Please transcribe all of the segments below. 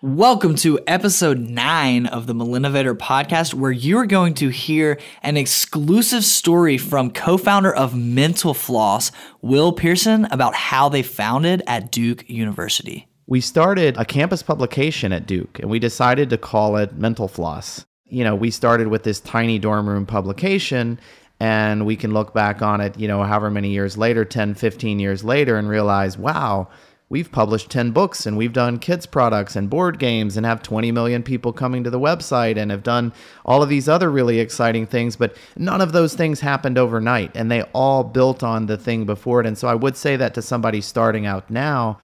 Welcome to episode 9 of the Millennovator podcast, where you're going to hear an exclusive story from co-founder of Mental Floss, Will Pearson, about how they founded at Duke University. We started a campus publication at Duke, and we decided to call it Mental Floss. You know, we started with this tiny dorm room publication, and we can look back on it, however many years later, 10, 15 years later, and realize, wow, we've published 10 books and we've done kids products and board games and have 20 million people coming to the website and have done all of these other really exciting things. But none of those things happened overnight, and they all built on the thing before it. And so I would say that to somebody starting out now.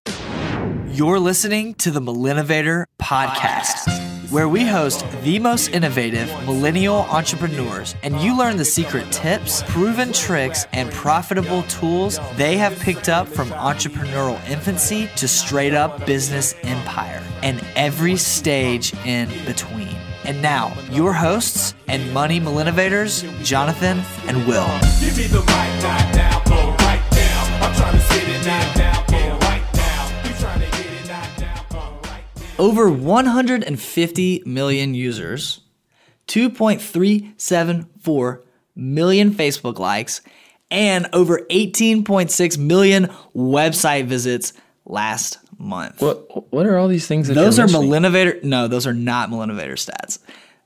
You're listening to the Millennovator podcast, where we host the most innovative millennial entrepreneurs, and you learn the secret tips, proven tricks, and profitable tools they have picked up from entrepreneurial infancy to straight up business empire, and every stage in between. And now, your hosts and money Millennovators, Jonathan and Will. Give me the right now, go right now. I'm trying to sit it now, go right now. You trying to get it now, go right now. Over 150 million users, 2.374 million Facebook likes, and over 18.6 million website visits last month. What are all these things that Those you're are mentioning? Millennovator. No, those are not Millennovator stats.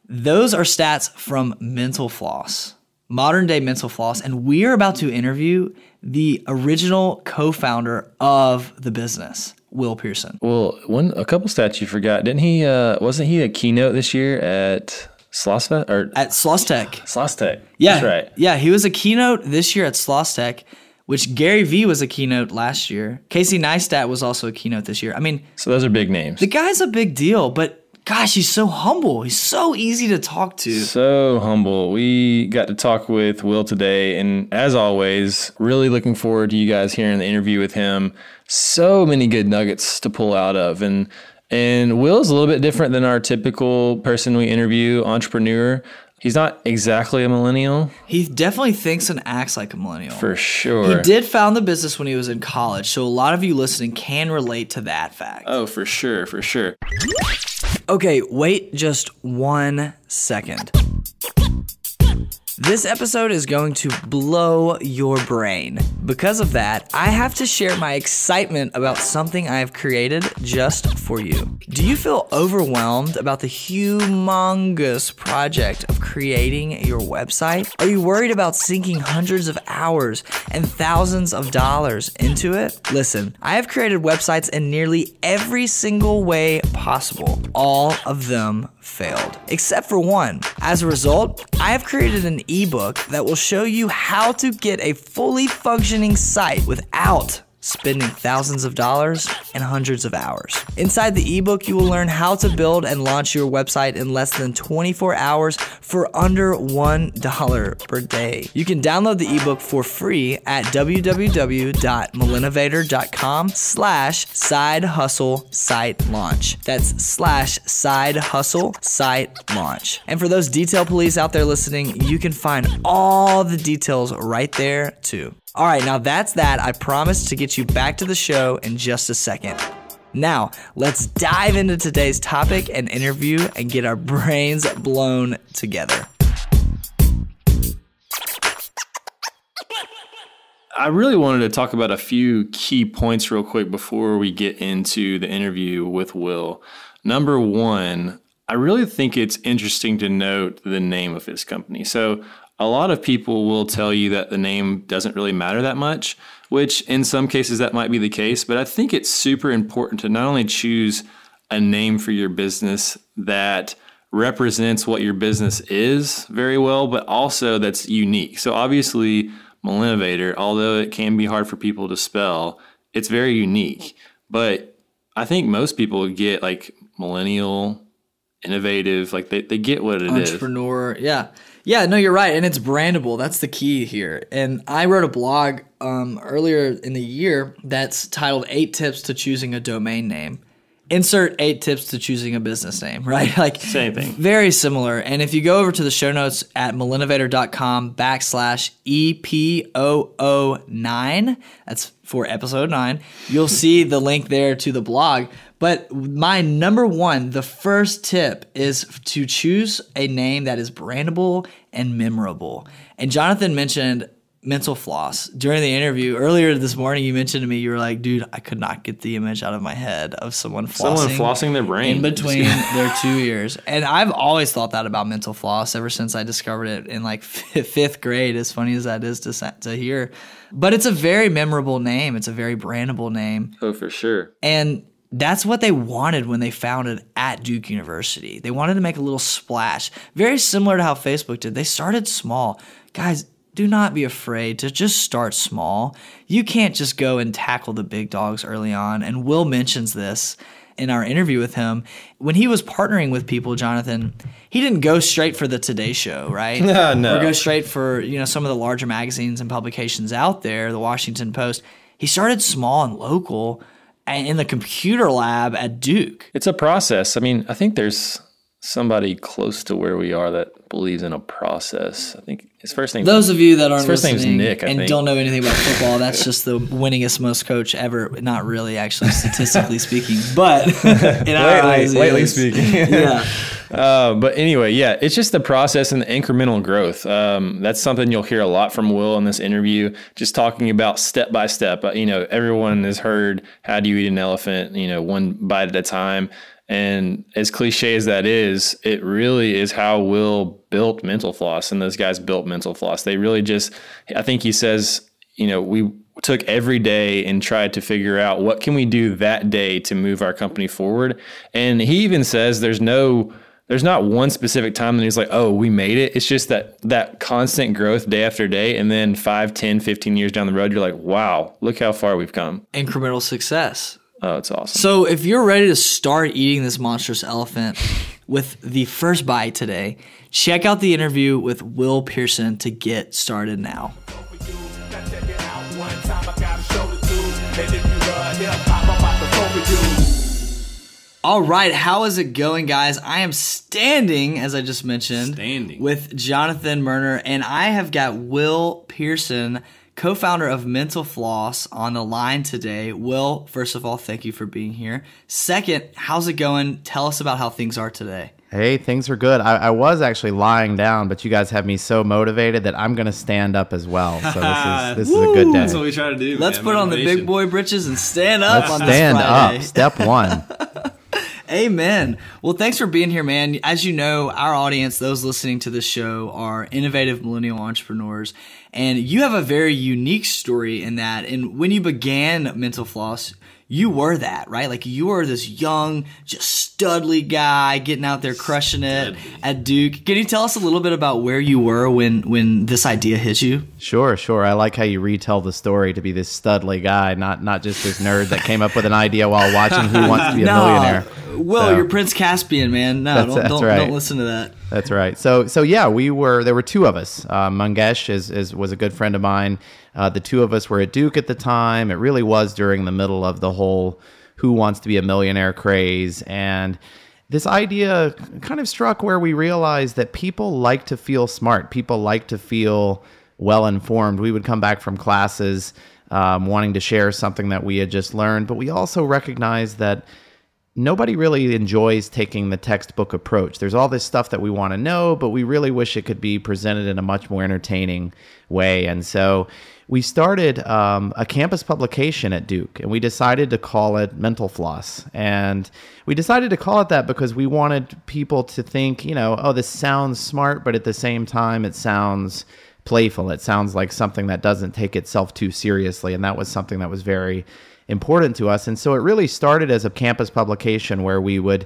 Those are stats from Mental Floss, modern day Mental Floss, and we are about to interview the original co-founder of the business, Will Pearson. Well, a couple stats you forgot. Didn't he? Wasn't he a keynote this year at Sloss or At Sloss Tech. Sloss Tech? Yeah, That's right. Yeah, he was a keynote this year at Sloss Tech, which Gary Vee was a keynote last year. Casey Neistat was also a keynote this year. I mean, So those are big names. the guy's a big deal, but gosh, he's so humble. He's so easy to talk to. So humble. We got to talk with Will today, and as always, really looking forward to you guys hearing the interview with him. So many good nuggets to pull out of, and Will's a little bit different than our typical person we interview, entrepreneur. He's not exactly a millennial. He definitely thinks and acts like a millennial. For sure. He did found the business when he was in college, so a lot of you listening can relate to that fact. Oh, for sure, for sure. Okay, wait just 1 second. This episode is going to blow your brain. Because of that, I have to share my excitement about something I have created just for you. Do you feel overwhelmed about the humongous project of creating your website? Are you worried about sinking hundreds of hours and thousands of dollars into it? Listen, I have created websites in nearly every single way possible. All of them failed, except for one. As a result, I have created an ebook that will show you how to get a fully functioning site without spending thousands of dollars and hundreds of hours. Inside the ebook, you will learn how to build and launch your website in less than 24 hours for under $1 per day. You can download the ebook for free at www.millennovator.com/side hustle site launch. That's /side hustle site launch. And for those detail police out there listening, you can find all the details right there too. All right, now that's that. I promise to get you back to the show in just a second. Now, let's dive into today's topic and interview and get our brains blown together. I really wanted to talk about a few key points real quick before we get into the interview with Will. Number one, I really think it's interesting to note the name of his company. So a lot of people will tell you that the name doesn't really matter that much, which in some cases that might be the case, but I think it's super important to not only choose a name for your business that represents what your business is very well, but also that's unique. So obviously, Millennovator, although it can be hard for people to spell, it's very unique. But I think most people get like millennial, innovative, like they get what it is. Entrepreneur, yeah. Yeah, no, you're right. And it's brandable. That's the key here. And I wrote a blog earlier in the year that's titled 8 Tips to Choosing a Domain Name. insert 8 tips to choosing a business name, right? Like Same thing. Very similar. And if you go over to the show notes at millennovator.com/EPOO9, that's for episode 9, you'll see the link there to the blog. But my number one, the first tip is to choose a name that is brandable and memorable. And Jonathan mentioned Mental Floss. During the interview earlier this morning, you mentioned to me, you were like, dude, I could not get the image out of my head of someone flossing their brain in between their 2 ears. And I've always thought that about Mental Floss ever since I discovered it in like 5th grade, as funny as that is to hear. But it's a very memorable name. It's a very brandable name. Oh, for sure. And that's what they wanted when they founded at Duke University. They wanted to make a little splash, very similar to how Facebook did. They started small. Guys, do not be afraid to just start small. You can't just go and tackle the big dogs early on. And Will mentions this in our interview with him. When he was partnering with people, Jonathan, he didn't go straight for the Today Show, right? No. Or go straight for, some of the larger magazines and publications out there, the Washington Post. He started small and local in the computer lab at Duke. It's a process. I mean, I think there's somebody close to where we are that believes in a process. I think his first name. Those of you that aren't his first listening name's Nick, I and think. don't know anything about football, that's just the winningest most coach ever. Not really, actually, statistically speaking, but in our eyes, lately is. speaking. Yeah. But anyway, yeah, it's just the process and the incremental growth. That's something you'll hear a lot from Will in this interview, just talking about step by step. Everyone has heard, how do you eat an elephant, one bite at a time. And as cliche as that is, it really is how Will built Mental Floss, and those guys built Mental Floss. They really just, I think he says, we took every day and tried to figure out what can we do that day to move our company forward. And he even says there's not one specific time that he's like, oh, we made it. It's just that constant growth day after day. And then 5, 10, 15 years down the road, you're like, wow, look how far we've come. Incremental success. Oh, it's awesome. So if you're ready to start eating this monstrous elephant with the first bite today, check out the interview with Will Pearson to get started now. All right, how is it going, guys? I am standing, as I just mentioned, with Jonathan Murner, and I have got Will Pearson, co-founder of Mental Floss, on the line today. Will, first of all, thank you for being here. Second, how's it going? Tell us about how things are today. Hey, things are good. I was actually lying down, but you guys have me so motivated that I'm going to stand up as well. So this is a good day. That's what we try to do. Let's put on the big boy britches and stand up on this Stand Friday. up. Step one. Amen. Well, thanks for being here, man. As you know, our audience, those listening to this show, are innovative millennial entrepreneurs, and you have a very unique story in that. And when you began Mental Floss, you were that, right? Like, you were this young, just studly guy getting out there crushing it at Duke. Can you tell us a little bit about where you were when this idea hit you? Sure. I like how you retell the story to be this studly guy, not just this nerd that came up with an idea while watching Who Wants to Be a Millionaire. Will, you're Prince Caspian, man. No, don't listen to that. That's right. So yeah, there were two of us. Mangesh was a good friend of mine. The two of us were at Duke at the time. It really was during the middle of the whole Who Wants to Be a Millionaire craze. And this idea kind of struck where we realized that people like to feel smart. People like to feel well-informed. We would come back from classes wanting to share something that we had just learned, but we also recognized that nobody really enjoys taking the textbook approach. There's all this stuff that we want to know, but we really wish it could be presented in a much more entertaining way. And so we started a campus publication at Duke, and we decided to call it Mental Floss. And we decided to call it that because we wanted people to think, oh, this sounds smart, but at the same time, it sounds playful. It sounds like something that doesn't take itself too seriously. And that was something that was very important to us. And so it really started as a campus publication where we would,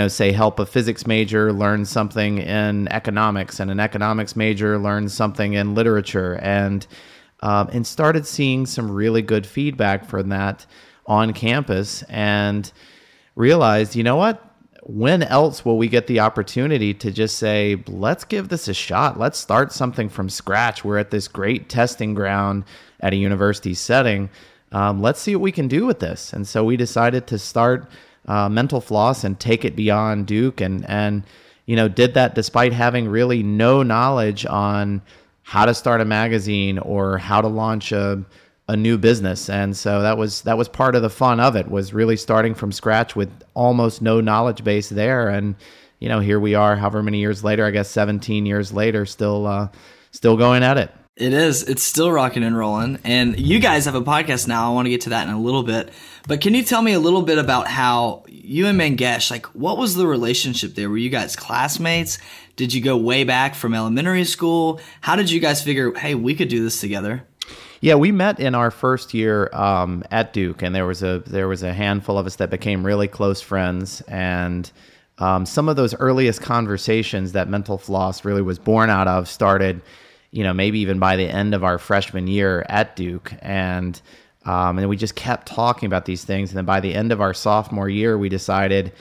say help a physics major learn something in economics, and an economics major learn something in literature, and started seeing some really good feedback from that on campus, and realized, you know what? When else will we get the opportunity to just say, let's give this a shot. Let's start something from scratch. We're at this great testing ground at a university setting. Let's see what we can do with this. And so we decided to start Mental Floss and take it beyond Duke, and did that despite having really no knowledge on how to start a magazine or how to launch a new business. And so that was part of the fun of it, was really starting from scratch with almost no knowledge base there. And here we are, however many years later, I guess 17 years later, still going at it. It is. It's still rocking and rolling. And you guys have a podcast now. I want to get to that in a little bit. But can you tell me a little bit about how you and Mangesh, like, what was the relationship there? Were you guys classmates? Did you go way back from elementary school? How did you guys figure, hey, we could do this together? Yeah, we met in our first year at Duke, and there was a handful of us that became really close friends. And some of those earliest conversations that Mental Floss really was born out of started, maybe even by the end of our freshman year at Duke. And we just kept talking about these things. And then by the end of our sophomore year, we decided,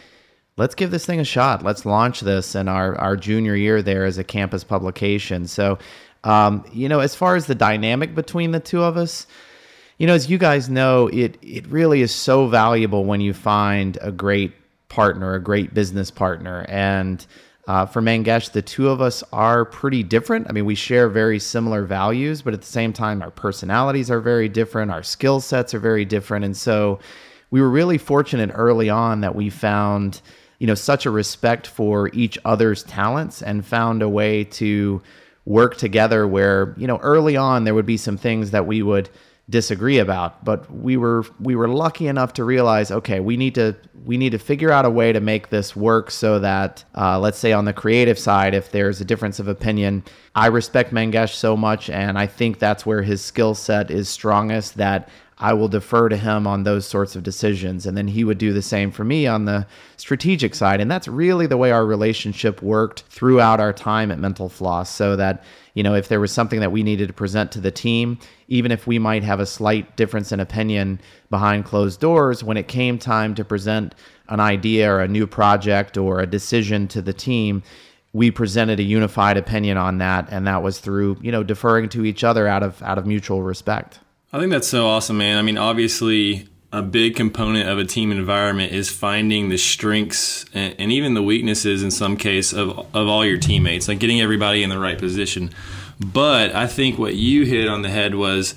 let's give this thing a shot. Let's launch this in our junior year there as a campus publication. So, as far as the dynamic between the two of us, as you guys know, it really is so valuable when you find a great partner, a great business partner. And for Mangesh, the two of us are pretty different. I mean, we share very similar values, but at the same time, our personalities are very different. Our skill sets are very different. And so we were really fortunate early on that we found, such a respect for each other's talents and found a way to work together where, early on there would be some things that we would disagree about, but we were lucky enough to realize, okay, we need to figure out a way to make this work so that, let's say on the creative side, if there's a difference of opinion, I respect Mangesh so much, and I think that's where his skill set is strongest, that I will defer to him on those sorts of decisions. And then he would do the same for me on the strategic side. And that's really the way our relationship worked throughout our time at Mental Floss, so that, if there was something that we needed to present to the team, even if we might have a slight difference in opinion behind closed doors, when it came time to present an idea or a new project or a decision to the team, we presented a unified opinion on that. And that was through, deferring to each other out of mutual respect. I think that's so awesome, man. I mean, obviously, a big component of a team environment is finding the strengths and even the weaknesses in some case of all your teammates, like getting everybody in the right position. But I think what you hit on the head was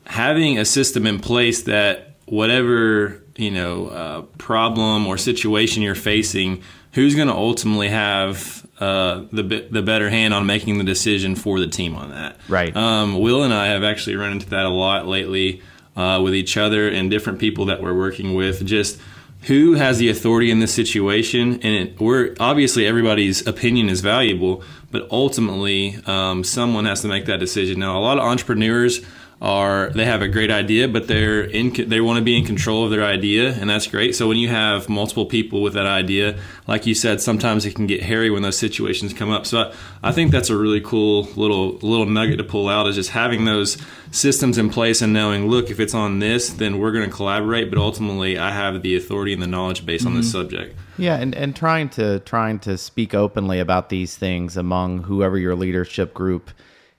having a system in place that whatever, problem or situation you're facing, who's going to ultimately have the better hand on making the decision for the team on that. Right. Will and I have actually run into that a lot lately with each other and different people that we're working with. Just who has the authority in this situation? And we're obviously everybody's opinion is valuable, but ultimately someone has to make that decision. Now, a lot of entrepreneurs they have a great idea, but they want to be in control of their idea, and that's great. So when you have multiple people with that idea, like you said, sometimes it can get hairy when those situations come up. So I think that's a really cool little nugget to pull out, is just having those systems in place and knowing, look, if it's on this, then we're going to collaborate, but ultimately I have the authority and the knowledge base on this subject. Yeah, and trying to speak openly about these things among whoever your leadership group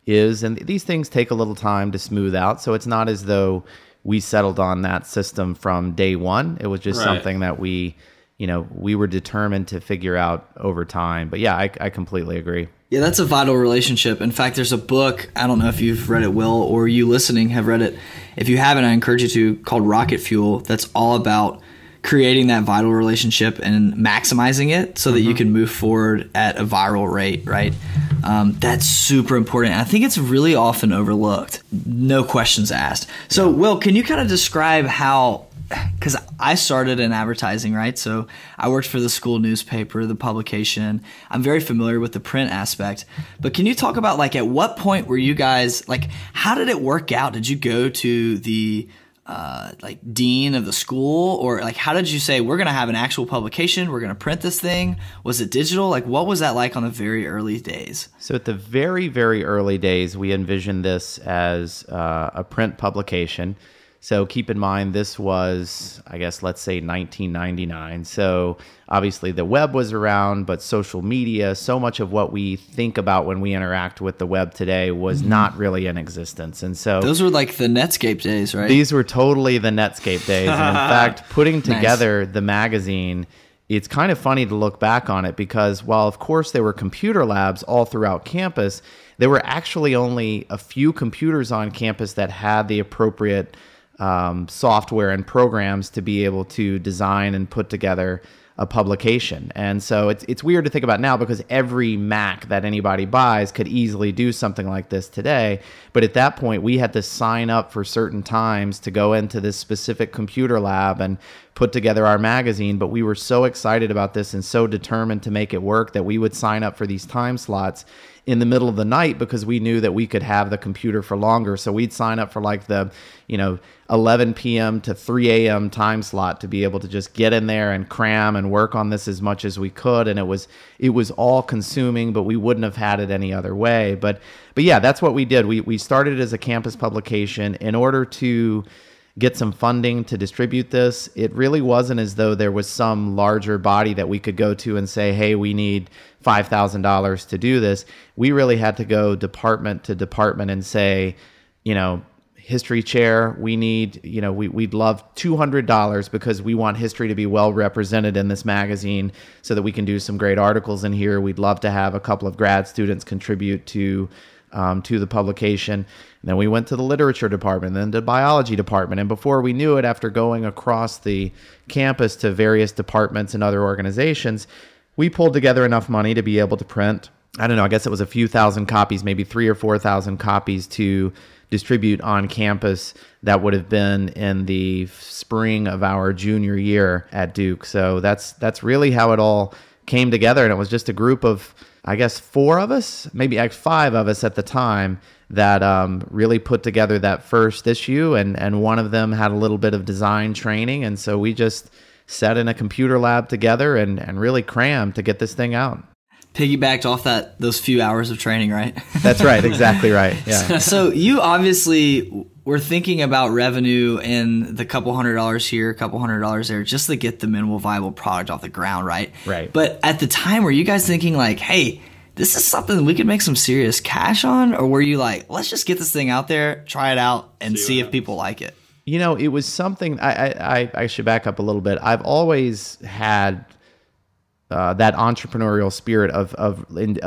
is, and these things take a little time to smooth out, so it's not as though we settled on that system from day one. It was just something that we were determined to figure out over time. But yeah, I completely agree. Yeah, that's a vital relationship. In fact, there's a book, I don't know if you've read it, Will, or you listening have read it. If you haven't, I encourage you to, called Rocket Fuel. That's all about creating that vital relationship and maximizing it so that you can move forward at a viral rate, right? That's super important. I think it's really often overlooked. No questions asked. So, Will, can you kind of describe how, because I started in advertising, right? So I worked for the school newspaper, the publication. I'm very familiar with the print aspect. But can you talk about, like, at what point were you guys, like, how did it work out? Did you go to the dean of the school, or like how did you say we're going to have an actual publication, we're going to print this thing? Was it digital? Like, what was that like on the very early days? So at the very, very early days, we envisioned this as a print publication. So keep in mind, this was, I guess, let's say 1999. So obviously the web was around, but social media, so much of what we think about when we interact with the web today was not really in existence. And so Those were like the Netscape days, right? these were totally the Netscape days. And in fact, putting together the magazine, it's kind of funny to look back on it because while, of course, there were computer labs all throughout campus, there were actually only a few computers on campus that had the appropriate software and programs to be able to design and put together a publication. And so it's weird to think about now because every Mac that anybody buys could easily do something like this today. But at that point, we had to sign up for certain times to go into this specific computer lab and put together our magazine. But we were so excited about this and so determined to make it work that we would sign up for these time slots in the middle of the night because we knew that we could have the computer for longer. So we'd sign up for like the, 11 p.m. to 3 a.m. time slot to be able to just get in there and cram and work on this as much as we could. And it was all consuming, but we wouldn't have had it any other way. But yeah, that's what we did. We started as a campus publication in order to get some funding to distribute this. It really wasn't as though there was some larger body that we could go to and say, hey, we need $5,000 to do this. We really had to go department to department and say, history chair, we need, we'd love $200 because we want history to be well represented in this magazine so that we can do some great articles in here. We'd love to have a couple of grad students contribute to the publication. And then we went to the literature department, then the biology department. And before we knew it, after going across the campus to various departments and other organizations, we pulled together enough money to be able to print, I don't know, I guess it was a few thousand copies, maybe 3,000 or 4,000 copies to distribute on campus. That would have been in the spring of our junior year at Duke. So that's really how it all came together. And it was just a group of, I guess, 4 of us, maybe 5 of us at the time that really put together that first issue. And one of them had a little bit of design training. And so we just sat in a computer lab together and really crammed to get this thing out. Piggybacked off those few hours of training, right? That's right. Exactly right. Yeah. So you obviously were thinking about revenue and the couple $100 here, couple $100 there, just to get the minimal viable product off the ground, right? Right. But at the time, were you guys thinking like, hey, this is something we could make some serious cash on? Or were you like, let's just get this thing out there, try it out, and see if people like it? It was something, I should back up a little bit. I've always had that entrepreneurial spirit of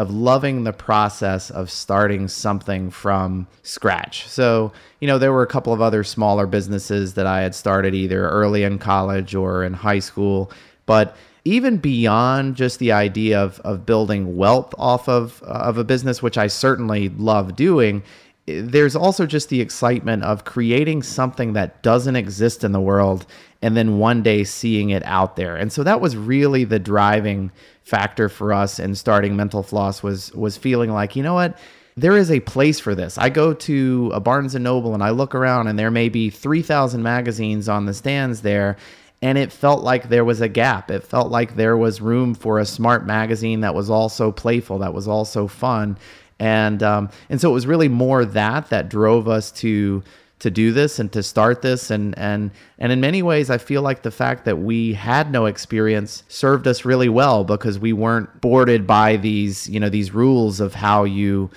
loving the process of starting something from scratch. So, there were a couple of other smaller businesses that I had started either early in college or in high school. But even beyond just the idea of building wealth off of a business, which I certainly love doing, there's also just the excitement of creating something that doesn't exist in the world and then one day seeing it out there. And so that was really the driving factor for us in starting Mental Floss was feeling like, you know what, there is a place for this. I go to a Barnes & Noble and I look around and there may be 3,000 magazines on the stands there. And it felt like there was a gap. It felt like there was room for a smart magazine that was also playful, that was also fun. And so it was really more that drove us to do this and to start this. And in many ways, I feel like the fact that we had no experience served us really well because we weren't boarded by these rules of how you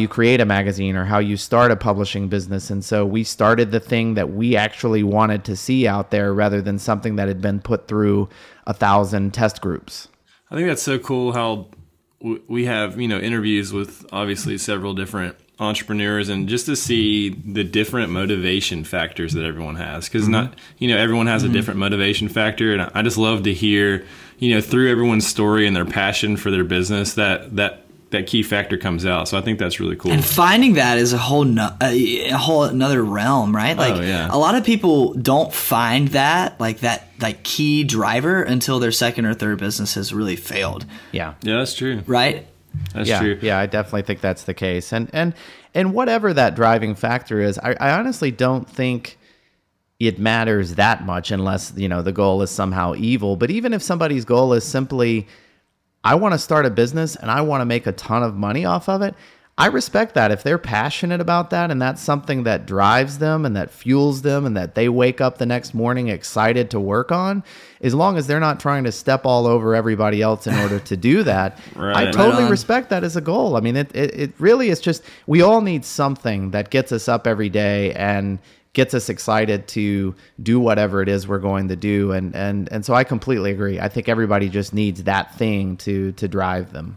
create a magazine or how you start a publishing business. And so we started the thing that we actually wanted to see out there rather than something that had been put through 1,000 test groups. I think that's so cool how we have, interviews with obviously several different entrepreneurs and just to see the different motivation factors that everyone has. Because everyone has a different motivation factor. And I just love to hear, through everyone's story and their passion for their business, that key factor comes out. So I think that's really cool. And finding that is a whole another realm, right? Like a lot of people don't find that key driver until their second or third business has really failed. Yeah. Yeah, that's true. Right? That's true. Yeah, I definitely think that's the case. And whatever that driving factor is, I honestly don't think it matters that much unless, the goal is somehow evil. But even if somebody's goal is simply, I want to start a business and I want to make a ton of money off of it, I respect that. If they're passionate about that and that's something that drives them and that fuels them and that they wake up the next morning excited to work on, as long as they're not trying to step all over everybody else in order to do that, Right. I totally Right on. respect that as a goal. I mean, it really is just, we all need something that gets us up every day and gets us excited to do whatever it is we're going to do. And so I completely agree. I think everybody just needs that thing to drive them.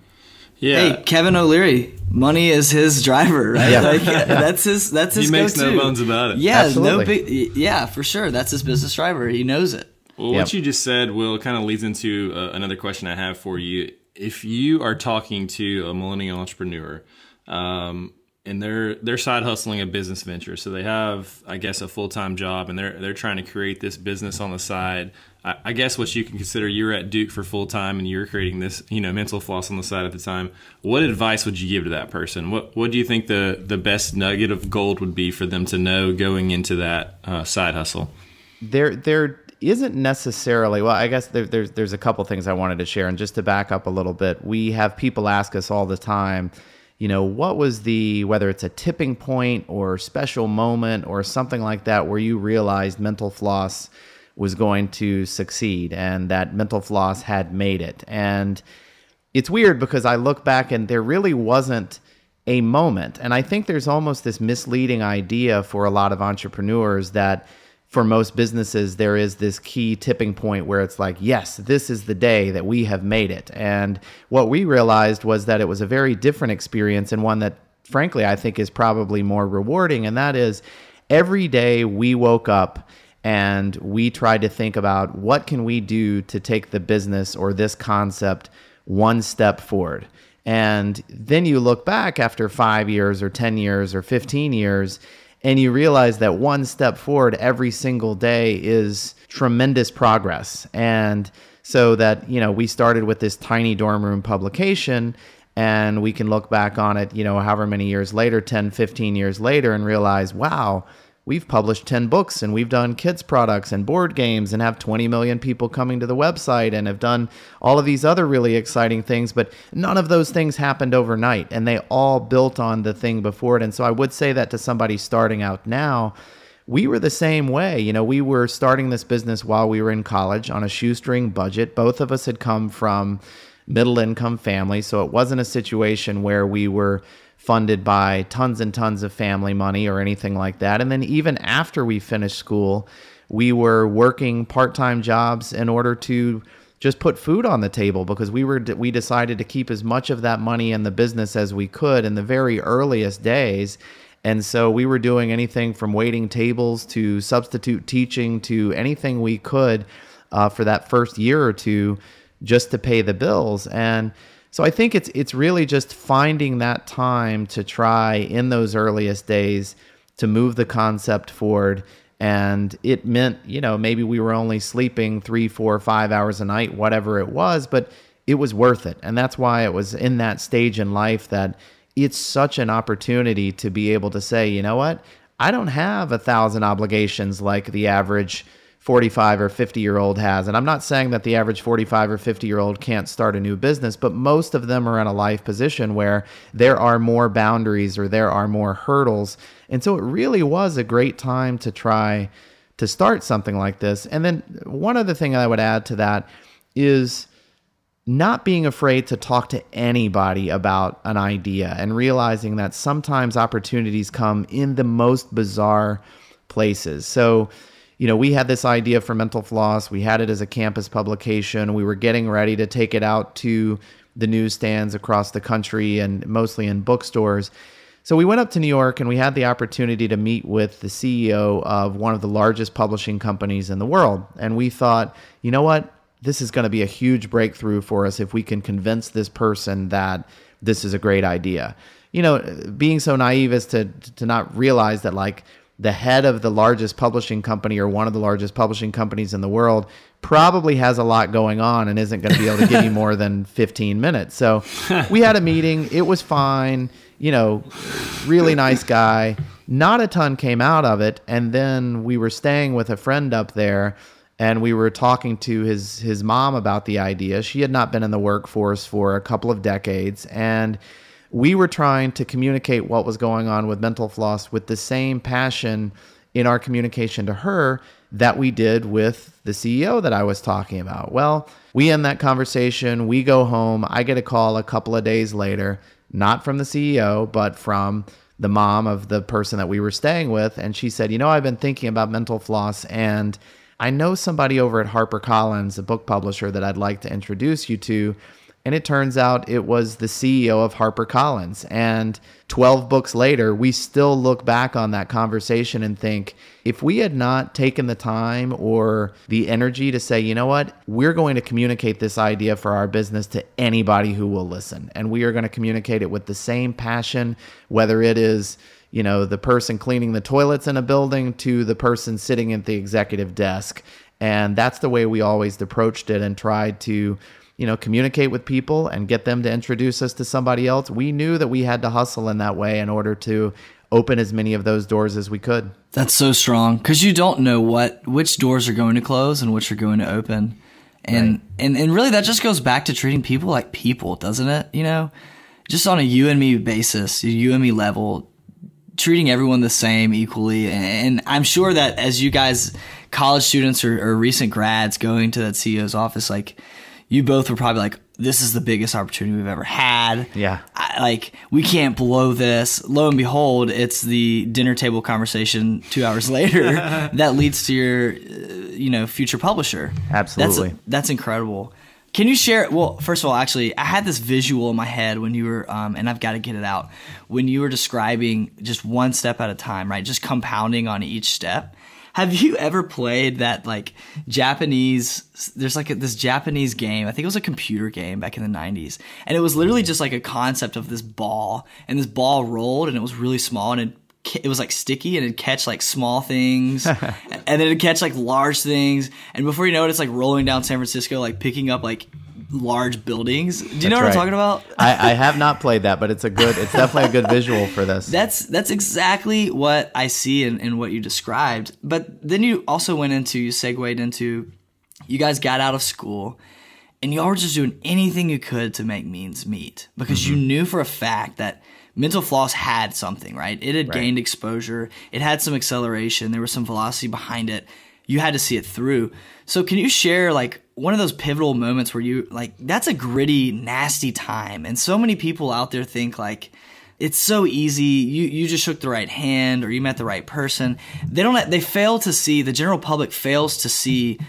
Yeah. Hey, Kevin O'Leary, money is his driver, right? Yeah. Like, that's his He makes go-to. no bones about it. Yeah, Absolutely. yeah, for sure. That's his business driver. He knows it. Well, Yep. what you just said, Will, kind of leads into another question I have for you. If you are talking to a millennial entrepreneur, and they're side hustling a business venture, so they have, I guess, a full-time job, and they're trying to create this business on the side. I guess what you can consider, you were at Duke for full-time, and you were creating this, mental floss on the side at the time. What advice would you give to that person? What do you think the best nugget of gold would be for them to know going into that side hustle? There isn't necessarily, well, I guess there's a couple things I wanted to share. And just to back up a little bit, we have people ask us all the time, what was whether it's a tipping point or special moment or something like that, where you realized mental floss was going to succeed and that mental floss had made it. And it's weird because I look back and there really wasn't a moment. And I think there's almost this misleading idea for a lot of entrepreneurs that for most businesses, there is this key tipping point where it's like, yes, this is the day that we have made it. And what we realized was that it was a very different experience, and one that, frankly, I think is probably more rewarding. And that is, every day we woke up and we tried to think about what can we do to take the business or this concept one step forward. And then you look back after 5 years or 10 years or 15 years, and you realize that one step forward every single day is tremendous progress. And so that, we started with this tiny dorm room publication, and we can look back on it, however many years later, 10, 15 years later, and realize, wow, we've published 10 books and we've done kids products and board games and have 20 million people coming to the website and have done all of these other really exciting things. But none of those things happened overnight, and they all built on the thing before it. And so I would say that to somebody starting out now, we were the same way. We were starting this business while we were in college on a shoestring budget. Both of us had come from middle income families, so it wasn't a situation where we were funded by tons and tons of family money or anything like that. And then even after we finished school, we were working part-time jobs in order to just put food on the table, because we decided to keep as much of that money in the business as we could in the very earliest days. And so we were doing anything from waiting tables to substitute teaching to anything we could for that first year or two, just to pay the bills. And so I think it's really just finding that time to try in those earliest days to move the concept forward. And it meant, maybe we were only sleeping 3, 4, 5 hours a night, whatever it was, but it was worth it. And that's why it was in that stage in life that it's such an opportunity to be able to say, you know what, I don't have 1,000 obligations like the average 45 or 50-year-old has. And I'm not saying that the average 45 or 50-year-old can't start a new business, but most of them are in a life position where there are more boundaries or there are more hurdles. And so it really was a great time to try to start something like this. And then one other thing I would add to that is not being afraid to talk to anybody about an idea, and realizing that sometimes opportunities come in the most bizarre places. So, we had this idea for Mental Floss. We had it as a campus publication. We were getting ready to take it out to the newsstands across the country and mostly in bookstores. So we went up to New York, and we had the opportunity to meet with the CEO of one of the largest publishing companies in the world. And we thought, you know what? This is going to be a huge breakthrough for us if we can convince this person that this is a great idea. Being so naive as to not realize that, like, the head of the largest publishing company or one of the largest publishing companies in the world probably has a lot going on and isn't going to be able to give you more than 15 minutes. So we had a meeting. It was fine. Really nice guy. Not a ton came out of it. And then we were staying with a friend up there, and we were talking to his mom about the idea. She had not been in the workforce for a couple of decades, and we were trying to communicate what was going on with Mental Floss with the same passion in our communication to her that we did with the CEO that I was talking about. Well, we end that conversation, we go home, I get a call a couple of days later, not from the CEO, but from the mom of the person that we were staying with. And she said, I've been thinking about Mental Floss, and I know somebody over at HarperCollins, a book publisher, that I'd like to introduce you to. And it turns out it was the CEO of HarperCollins. And 12 books later, we still look back on that conversation and think, if we had not taken the time or the energy to say, you know what, we're going to communicate this idea for our business to anybody who will listen. And we are going to communicate it with the same passion, whether it is, the person cleaning the toilets in a building to the person sitting at the executive desk. And that's the way we always approached it and tried to communicate with people and get them to introduce us to somebody else. We knew that we had to hustle in that way in order to open as many of those doors as we could. That's so strong, because you don't know which doors are going to close and which are going to open. And, Right. and really that just goes back to treating people like people, doesn't it? Just on a you and me basis, you and me level, treating everyone the same equally. And I'm sure that as you guys, college students or recent grads going to that CEO's office, like, you both were probably like, this is the biggest opportunity we've ever had. Yeah. We can't blow this. Lo and behold, it's the dinner table conversation 2 hours later that leads to your, future publisher. Absolutely. That's incredible. Can you share? Well, first of all, actually, I had this visual in my head when you were, and I've got to get it out, when you were describing just one step at a time, right? Just compounding on each step. Have you ever played that Japanese, there's this Japanese game, I think it was a computer game back in the 90s, and it was literally just a concept of this ball, and this ball rolled, and it was really small, and it was sticky, and it'd catch small things, and then it'd catch large things, and before you know it, it's rolling down San Francisco, picking up large buildings. Do you know what I'm talking about? I have not played that, but it's definitely a good visual for this. That's exactly what I see in what you described. But then you also you segued into, you guys got out of school and you all were just doing anything you could to make means meet, because you knew for a fact that Mental Floss had something, right? It had gained exposure. It had some acceleration. There was some velocity behind it. You had to see it through. So can you share one of those pivotal moments where you that's a gritty, nasty time, and so many people out there think it's so easy, you just shook the right hand or you met the right person. They fail to see, the general public fails to see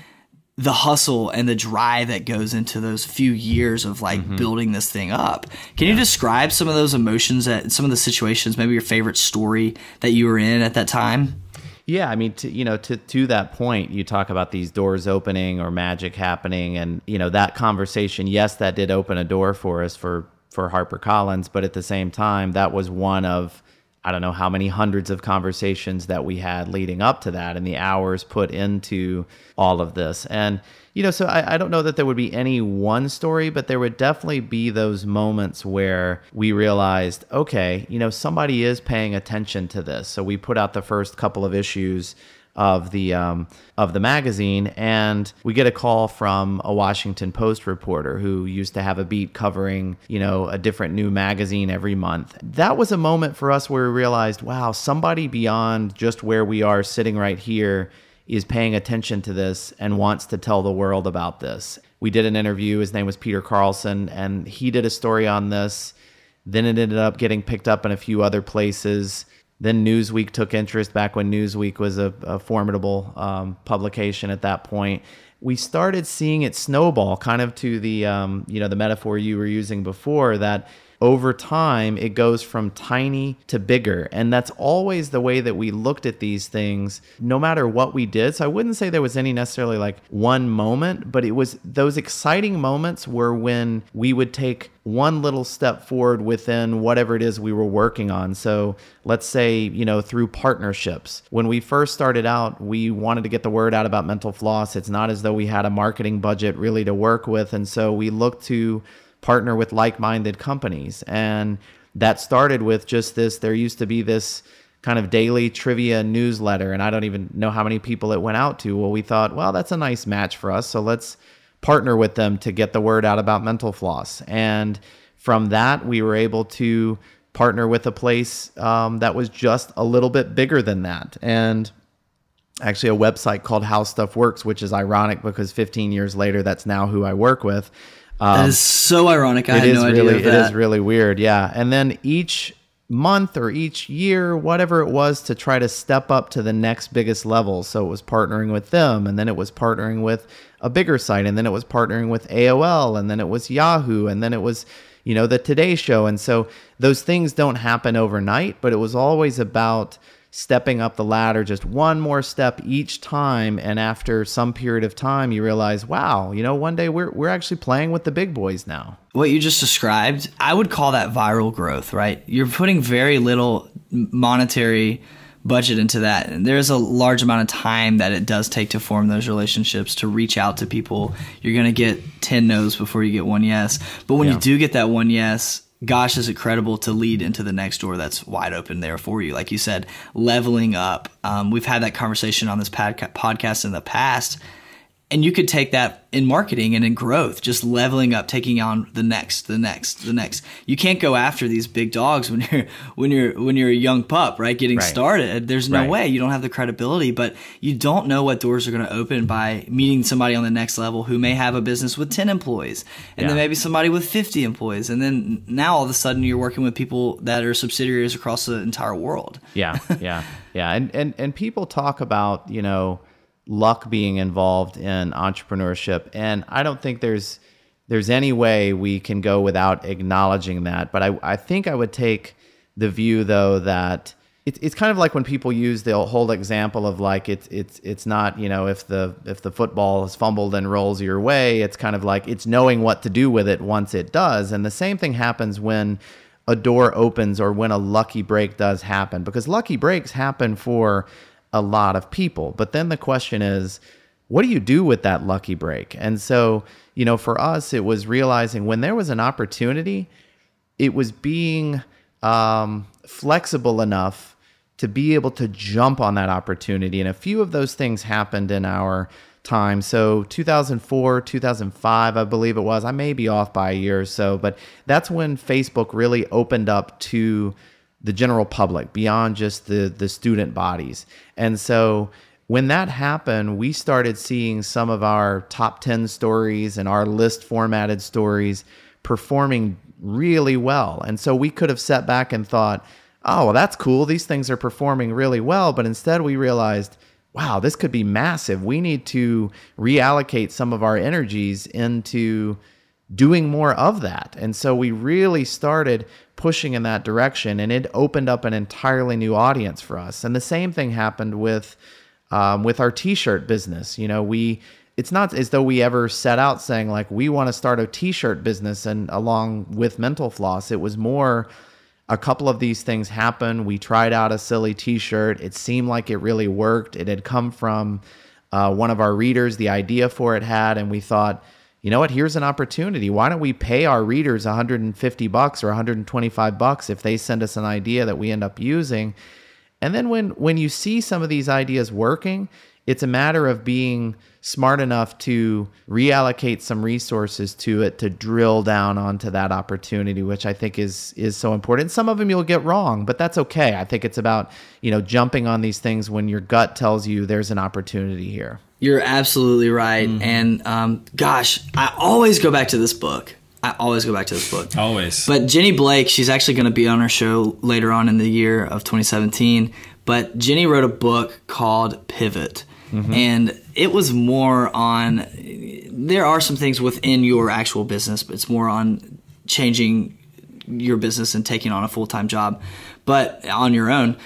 the hustle and the drive that goes into those few years of building this thing up. Can you describe some of those emotions, some of the situations, maybe your favorite story that you were in at that time? Yeah, I mean, to that point, you talk about these doors opening or magic happening, and that conversation. Yes, that did open a door for us for HarperCollins, but at the same time, that was one of, I don't know how many hundreds of conversations that we had leading up to that, and the hours put into all of this. And so I don't know that there would be any one story, but there would definitely be those moments where we realized, okay, somebody is paying attention to this. So we put out the first couple of issues of the magazine, and we get a call from a Washington Post reporter who used to have a beat covering, a different new magazine every month. That was a moment for us where we realized, wow, somebody beyond just where we are sitting right here is paying attention to this and wants to tell the world about this. We did an interview. His name was Peter Carlson, and he did a story on this. Then it ended up getting picked up in a few other places. Then Newsweek took interest back when Newsweek was a formidable publication at that point. We started seeing it snowball, kind of to the the metaphor you were using before, that over time, it goes from tiny to bigger. And that's always the way that we looked at these things, no matter what we did. So I wouldn't say there was any necessarily one moment, but it was those exciting moments were when we would take one little step forward within whatever it is we were working on. So let's say, through partnerships. When we first started out, we wanted to get the word out about Mental Floss. It's not as though we had a marketing budget really to work with. And so we looked to partner with like-minded companies. And that started with just this, there used to be this kind of daily trivia newsletter, and I don't even know how many people it went out to. Well, we thought, well, that's a nice match for us, so let's partner with them to get the word out about Mental Floss. And from that, we were able to partner with a place that was just a little bit bigger than that. And actually a website called How Stuff Works, which is ironic because 15 years later, that's now who I work with. That is so ironic. I had no idea of that. It is really weird. Yeah. And then each month or each year, whatever it was, to try to step up to the next biggest level. So it was partnering with them, and then it was partnering with a bigger site, and then it was partnering with AOL, and then it was Yahoo, and then it was, the Today Show. And so those things don't happen overnight, but it was always about stepping up the ladder just one more step each time. And after some period of time, you realize, wow, one day we're actually playing with the big boys now. What you just described, I would call that viral growth, right? You're putting very little monetary budget into that. And there's a large amount of time that it does take to form those relationships, to reach out to people. You're going to get 10 no's before you get one yes. But when you do get that one yes, gosh, is it credible to lead into the next door that's wide open there for you. Like you said, leveling up. We've had that conversation on this podcast in the past. And you could take that in marketing and in growth, just leveling up, taking on the next. You can't go after these big dogs when you're a young pup, right? Getting started. There's no way. You don't have the credibility, but you don't know what doors are going to open by meeting somebody on the next level who may have a business with 10 employees, and then maybe somebody with 50 employees, and then now all of a sudden you're working with people that are subsidiaries across the entire world. Yeah. And people talk about luck being involved in entrepreneurship. And I don't think there's any way we can go without acknowledging that. But I think I would take the view, though, that it's kind of like when people use the whole example of like it's not, if the football is fumbled and rolls your way, it's kind of like it's knowing what to do with it once it does. And the same thing happens when a door opens or when a lucky break does happen, because lucky breaks happen for a lot of people. But then the question is, what do you do with that lucky break? And so, for us, it was realizing when there was an opportunity, it was being flexible enough to be able to jump on that opportunity. And a few of those things happened in our time. So 2004, 2005, I believe it was. I may be off by a year or so, but that's when Facebook really opened up to the general public beyond just the student bodies. And so when that happened, we started seeing some of our top 10 stories and our list formatted stories performing really well. And so we could have sat back and thought, oh, well, that's cool. These things are performing really well. But instead we realized, wow, this could be massive. We need to reallocate some of our energies into doing more of that. And so we really started pushing in that direction, and it opened up an entirely new audience for us. And the same thing happened with our t-shirt business. It's not as though we ever set out saying like, we want to start a t-shirt business and along with Mental Floss. It was more a couple of these things happened. We tried out a silly t-shirt. It seemed like it really worked. It had come from one of our readers, the idea for it had, and we thought, you know what, here's an opportunity. Why don't we pay our readers $150 or $125 if they send us an idea that we end up using? And then when you see some of these ideas working, it's a matter of being smart enough to reallocate some resources to it to drill down onto that opportunity, which I think is so important. Some of them you'll get wrong, but that's okay. I think it's about, jumping on these things when your gut tells you there's an opportunity here. You're absolutely right. Mm-hmm. And gosh, I always go back to this book. Always. But Jenny Blake, she's actually going to be on our show later on in the year of 2017. But Jenny wrote a book called Pivot. Mm-hmm. And it was more on, there are some things within your actual business, but it's more on changing your business and taking on a full-time job, but on your own.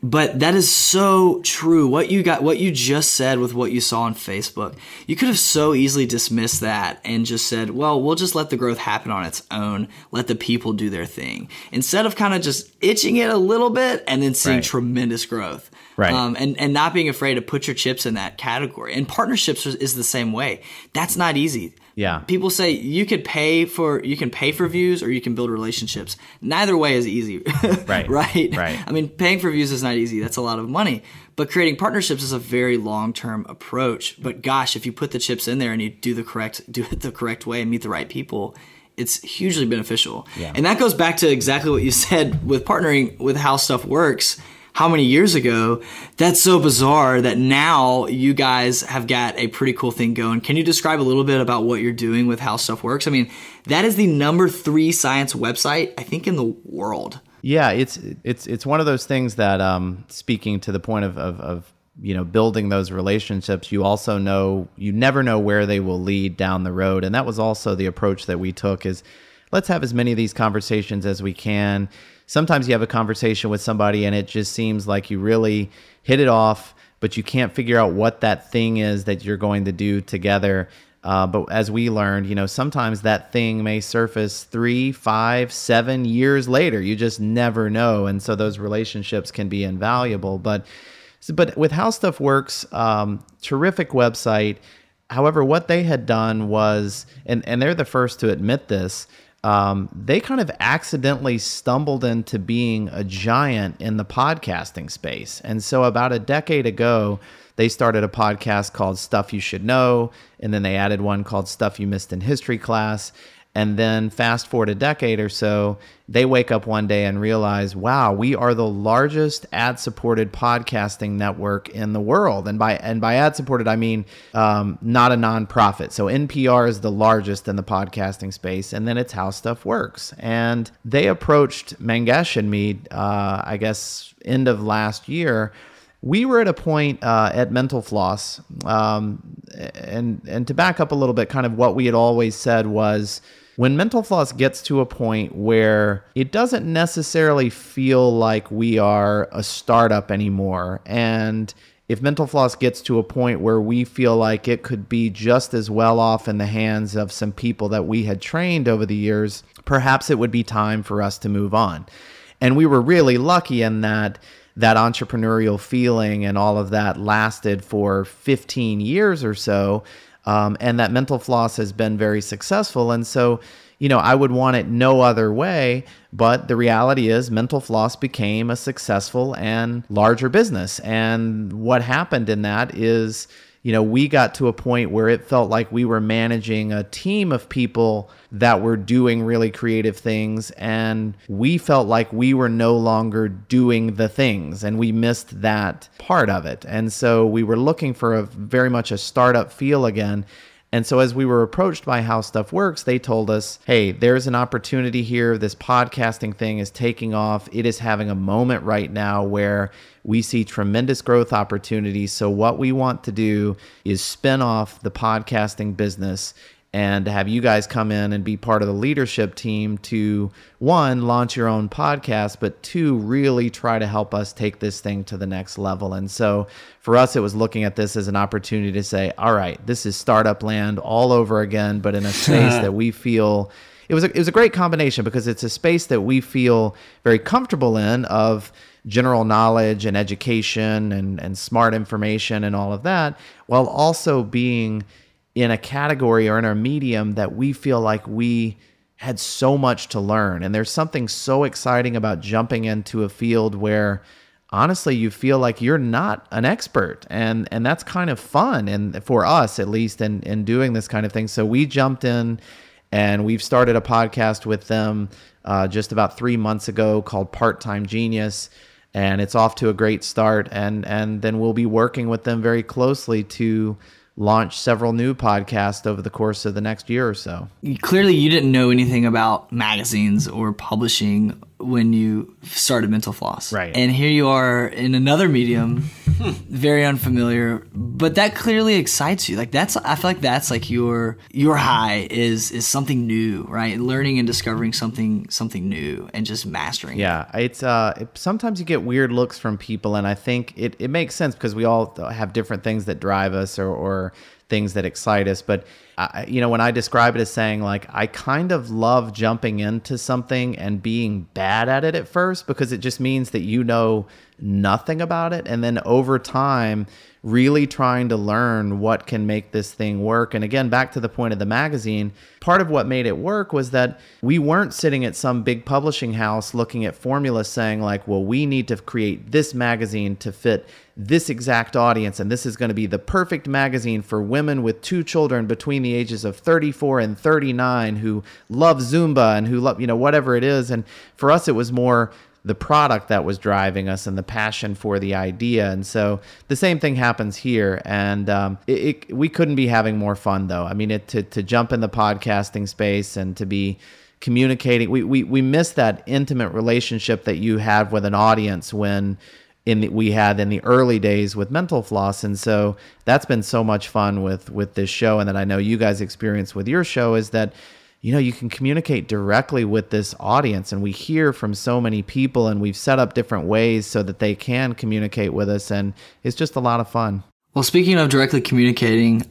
But that is so true. What you just said with what you saw on Facebook, you could have so easily dismissed that and just said, well, we'll just let the growth happen on its own. Let the people do their thing. Instead of kind of just itching it a little bit and then seeing tremendous growth. Right. And not being afraid to put your chips in that category. And partnerships is the same way. That's not easy. Yeah. People say you can pay for views or you can build relationships. Neither way is easy. Right. Right. I mean, paying for views is not easy. That's a lot of money. But creating partnerships is a very long-term approach. But gosh, if you put the chips in there and you do it the correct way and meet the right people, it's hugely beneficial. Yeah. And that goes back to exactly what you said with partnering with How Stuff Works. How many years ago? That's so bizarre that now you guys have got a pretty cool thing going. Can you describe a little bit about what you're doing with How Stuff Works? I mean, that is the #3 science website, I think, in the world. Yeah, it's one of those things that, speaking to the point of building those relationships, you also know, you never know where they will lead down the road. And that was also the approach that we took, is let's have as many of these conversations as we can. Sometimes you have a conversation with somebody and it just seems like you really hit it off, but you can't figure out what that thing is that you're going to do together. But as we learned, sometimes that thing may surface 3, 5, 7 years later. You just never know. And so those relationships can be invaluable. But with How Stuff Works, terrific website. However, what they had done was, and they're the first to admit this, they kind of accidentally stumbled into being a giant in the podcasting space. And so about a decade ago, they started a podcast called Stuff You Should Know, and then they added one called Stuff You Missed in History Class. And then fast forward a decade or so, they wake up one day and realize, wow, we are the largest ad-supported podcasting network in the world. And by ad-supported, I mean not a nonprofit. So NPR is the largest in the podcasting space, and then it's How Stuff Works. And they approached Mangesh and me, I guess, end of last year. We were at a point at Mental Floss, and to back up a little bit, kind of what we had always said was, when Mental Floss gets to a point where it doesn't necessarily feel like we are a startup anymore, and if Mental Floss gets to a point where we feel like it could be just as well off in the hands of some people that we had trained over the years, perhaps it would be time for us to move on. And we were really lucky in that entrepreneurial feeling and all of that lasted for 15 years or so. And that Mental Floss has been very successful. And so, I would want it no other way. But the reality is Mental Floss became a successful and larger business. And what happened in that is, we got to a point where it felt like we were managing a team of people that were doing really creative things. And we felt like we were no longer doing the things, and we missed that part of it. And so we were looking for very much a startup feel again. And so as we were approached by How Stuff Works, they told us, hey, there's an opportunity here. This podcasting thing is taking off. It is having a moment right now where we see tremendous growth opportunities. So what we want to do is spin off the podcasting business and have you guys come in and be part of the leadership team to, 1, launch your own podcast, but 2, really try to help us take this thing to the next level. And so for us, it was looking at this as an opportunity to say, all right, this is startup land all over again, but in a space that we feel, it was a great combination because it's a space that we feel very comfortable in, of general knowledge and education and smart information and all of that, while also being in a category or in our medium that we feel like we had so much to learn. And there's something so exciting about jumping into a field where honestly you feel like you're not an expert. And that's kind of fun, and for us at least, in doing this kind of thing. So we jumped in and we've started a podcast with them just about 3 months ago called Part-Time Genius. And it's off to a great start. And then we'll be working with them very closely to launch several new podcasts over the course of the next year or so. Clearly, you didn't know anything about magazines or publishing when you started Mental Floss. Right. And here you are in another medium, very unfamiliar, but that clearly excites you. Like I feel like that's like your high is something new, right? Learning and discovering something new and just mastering it. Yeah, it's sometimes you get weird looks from people, and I think it makes sense because we all have different things that drive us or things that excite us. But when I describe it as saying like, I kind of love jumping into something and being bad at it at first, because it just means that you know nothing about it. And then over time, really trying to learn what can make this thing work. And again, back to the point of the magazine, part of what made it work was that we weren't sitting at some big publishing house looking at formulas saying like, well, we need to create this magazine to fit this exact audience, and this is going to be the perfect magazine for women with 2 children between the ages of 34 and 39 who love Zumba and who love, whatever it is. And for us, it was more the product that was driving us and the passion for the idea. And so the same thing happens here. And we couldn't be having more fun, though. I mean, to jump in the podcasting space and to be communicating, we miss that intimate relationship that you have with an audience we had in the early days with Mental Floss. And so that's been so much fun with this show. And that I know you guys experience with your show is that you can communicate directly with this audience, and we hear from so many people, and we've set up different ways so that they can communicate with us, and it's just a lot of fun. Well, speaking of directly communicating,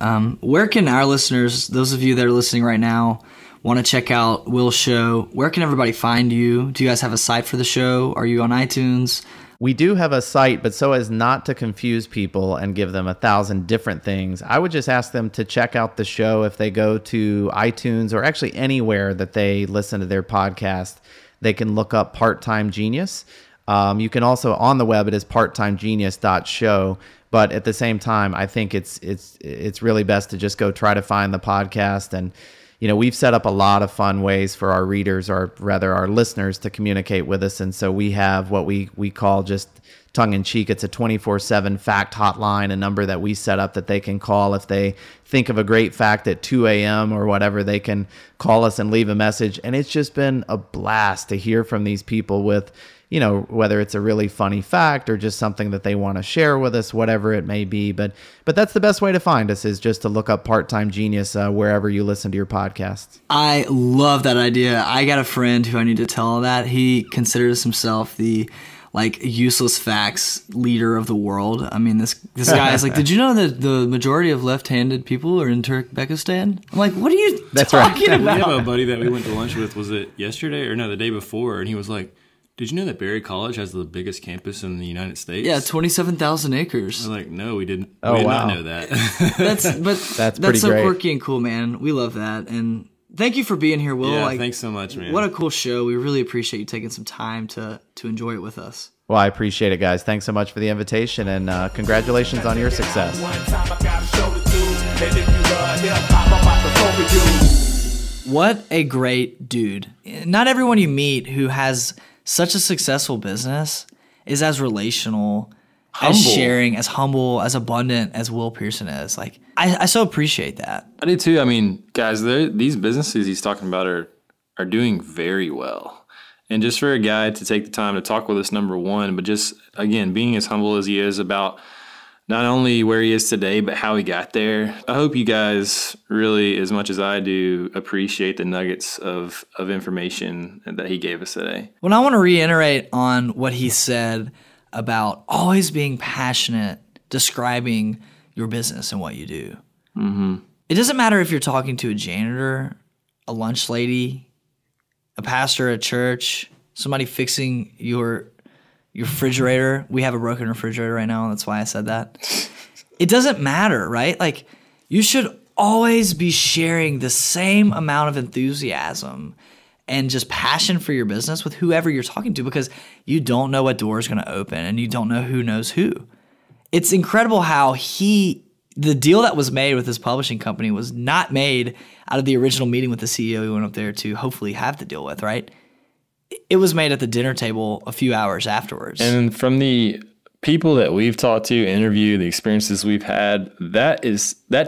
where can our listeners, those of you that are listening right now, want to check out Will's show? Where can everybody find you? Do you guys have a site for the show? Are you on iTunes? We do have a site, but so as not to confuse people and give them 1,000 different things, I would just ask them to check out the show if they go to iTunes or actually anywhere that they listen to their podcast. They can look up Part-Time Genius. You can also, on the web, it is parttimegenius.show. But at the same time, I think it's really best to just go try to find the podcast. And we've set up a lot of fun ways for our readers, or rather our listeners, to communicate with us. And so we have what we call, just tongue-in-cheek, it's a 24/7 fact hotline, a number that we set up that they can call if they think of a great fact at 2 a.m. or whatever. They can call us and leave a message. And it's just been a blast to hear from these people with, whether it's a really funny fact or just something that they want to share with us, whatever it may be. But that's the best way to find us, is just to look up Part-Time Genius wherever you listen to your podcasts. I love that idea. I got a friend who I need to tell that. He considers himself the useless facts leader of the world. I mean, this guy is like, did you know that the majority of left-handed people are in Turkmenistan? I'm like, what are you talking about? We have a buddy that we went to lunch with, was it yesterday or no, the day before, and he was like, did you know that Berry College has the biggest campus in the United States? Yeah, 27,000 acres. I'm like, no, we didn't. Oh, we did wow. not know that. That's so great. quirky and cool, man. We love that. And thank you for being here, Will. Yeah, thanks so much, man. What a cool show. We really appreciate you taking some time to enjoy it with us. Well, I appreciate it, guys. Thanks so much for the invitation, and congratulations on your success. What a great dude. Not everyone you meet who has such a successful business is as relational, as sharing, as humble, as abundant as Will Pearson is. Like, I so appreciate that. I do too. I mean, guys, these businesses he's talking about are doing very well. And just for a guy to take the time to talk with us, number one, but just, again, being as humble as he is about not only where he is today, but how he got there. I hope you guys really, as much as I do, appreciate the nuggets of information that he gave us today. Well, I want to reiterate on what he said about always being passionate, describing your business and what you do. Mm-hmm. It doesn't matter if you're talking to a janitor, a lunch lady, a pastor at church, somebody fixing your refrigerator. We have a broken refrigerator right now, and that's why I said that. It doesn't matter, right? Like, you should always be sharing the same amount of enthusiasm and just passion for your business with whoever you're talking to, because you don't know what door is going to open, and you don't know who knows who. It's incredible how the deal that was made with his publishing company was not made out of the original meeting with the CEO he went up there to hopefully have to deal with, right? It was made at the dinner table a few hours afterwards. And from the people that we've talked to, interviewed, the experiences we've had, that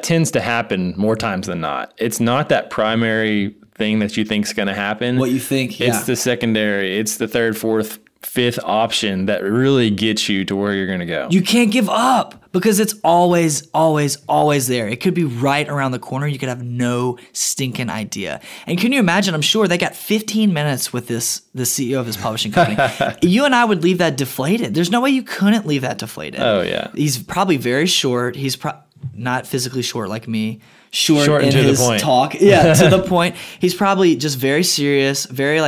tends to happen more times than not. It's not that primary thing that you think is going to happen. What you think, yeah. It's the secondary. It's the third, fourth, fifth option that really gets you to where you're going to go. You can't give up because it's always, always, always there. It could be right around the corner. You could have no stinking idea. And can you imagine? I'm sure they got 15 minutes with the CEO of his publishing company. You and I would leave that deflated. There's no way you couldn't leave that deflated. Oh, yeah. He's probably very short. He's not physically short like me. Short in to his the point. talk. Yeah, to the point. He's probably just very serious, very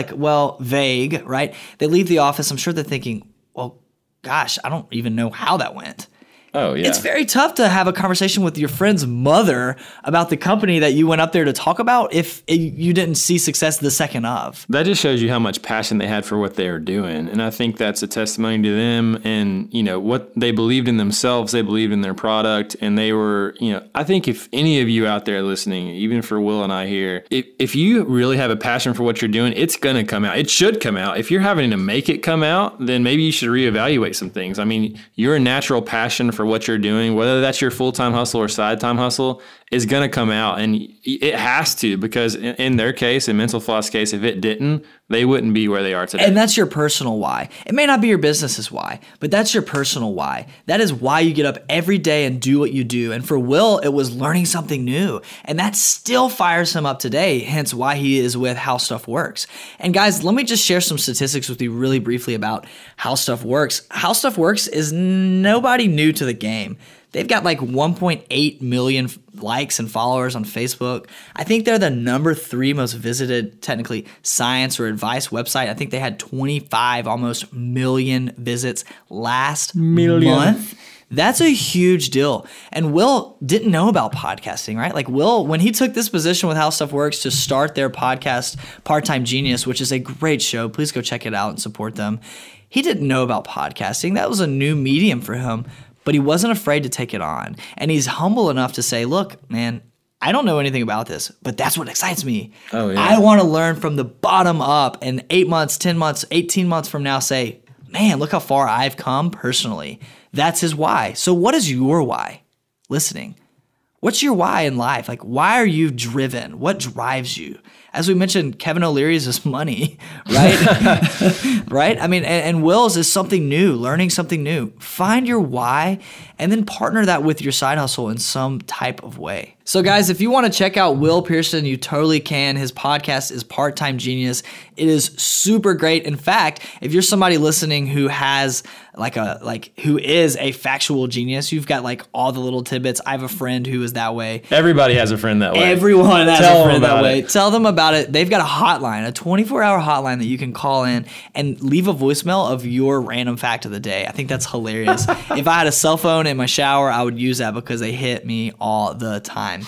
vague, right? They leave the office. I'm sure they're thinking, well, gosh, I don't even know how that went. Oh, yeah. It's very tough to have a conversation with your friend's mother about the company that you went up there to talk about if you didn't see success the second of. That just shows you how much passion they had for what they were doing. And I think that's a testimony to them and, what they believed in themselves, they believed in their product, and they were, I think if any of you out there listening, even for Will and I here, if you really have a passion for what you're doing, it's going to come out. It should come out. If you're having to make it come out, then maybe you should reevaluate some things. I mean, your natural passion for what you're doing, whether that's your full-time hustle or side-time hustle, is going to come out. And it has to, because in their case, in Mental Floss case, if it didn't, they wouldn't be where they are today. And that's your personal why. It may not be your business's why, but that's your personal why. That is why you get up every day and do what you do. And for Will, it was learning something new. And that still fires him up today, hence why he is with How Stuff Works. And guys, let me just share some statistics with you really briefly about How Stuff Works. How Stuff Works is nobody new to the game. They've got like 1.8 million likes and followers on Facebook. I think they're the number 3 most visited, technically, science or advice website. I think they had 25 almost million visits last month. That's a huge deal. And Will didn't know about podcasting, right? Like Will, when he took this position with How Stuff Works to start their podcast, Part-Time Genius, which is a great show. Please go check it out and support them. He didn't know about podcasting. That was a new medium for him. But he wasn't afraid to take it on. And he's humble enough to say, look, man, I don't know anything about this, but that's what excites me. Oh, yeah. I want to learn from the bottom up and 8 months, 10 months, 18 months from now say, man, look how far I've come personally. That's his why. So what is your why? Listening. What's your why in life? Like, why are you driven? What drives you? As we mentioned, Kevin O'Leary's is money, right? Right? I mean, and Will's is something new, learning something new. Find your why and then partner that with your side hustle in some type of way. So guys, if you want to check out Will Pearson, you totally can. His podcast is Part-Time Genius. It is super great. In fact, if you're somebody listening who has who is a factual genius, you've got like all the little tidbits. I have a friend who is that way. Everybody has a friend that way. Everyone has a friend that way. It. Tell them about it. They've got a hotline, a 24-hour hotline that you can call in and leave a voicemail of your random fact of the day. I think that's hilarious. If I had a cell phone in my shower, I would use that because they hit me all the time.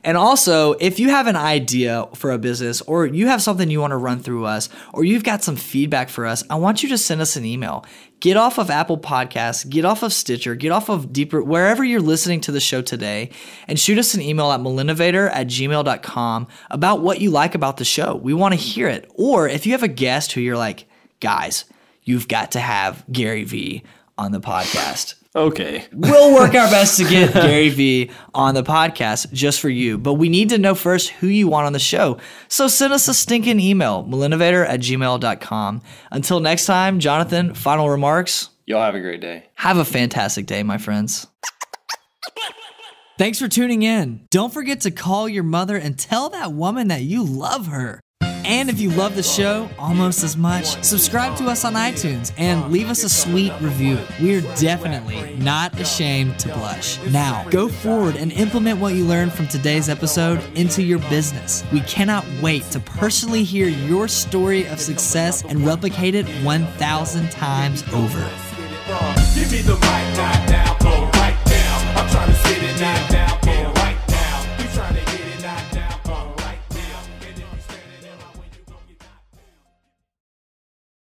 And also, if you have an idea for a business or you have something you want to run through us or you've got some feedback for us, I want you to send us an email. Get off of Apple Podcasts, get off of Stitcher, get off of Deeper, wherever you're listening to the show today, and shoot us an email at millennovator@gmail.com about what you like about the show. We want to hear it. Or if you have a guest who you're like, guys, you've got to have Gary Vee on the podcast. Okay. We'll work our best to get Gary Vee on the podcast just for you. But we need to know first who you want on the show. So send us a stinking email, millennovator@gmail.com. Until next time, Jonathan, final remarks. Y'all have a great day. Have a fantastic day, my friends. Thanks for tuning in. Don't forget to call your mother and tell that woman that you love her. And if you love the show almost as much, subscribe to us on iTunes and leave us a sweet review. We're definitely not ashamed to blush. Now, go forward and implement what you learned from today's episode into your business. We cannot wait to personally hear your story of success and replicate it 1,000 times over. Give me the mic, not down, go right down. I'm trying to sit it, not down.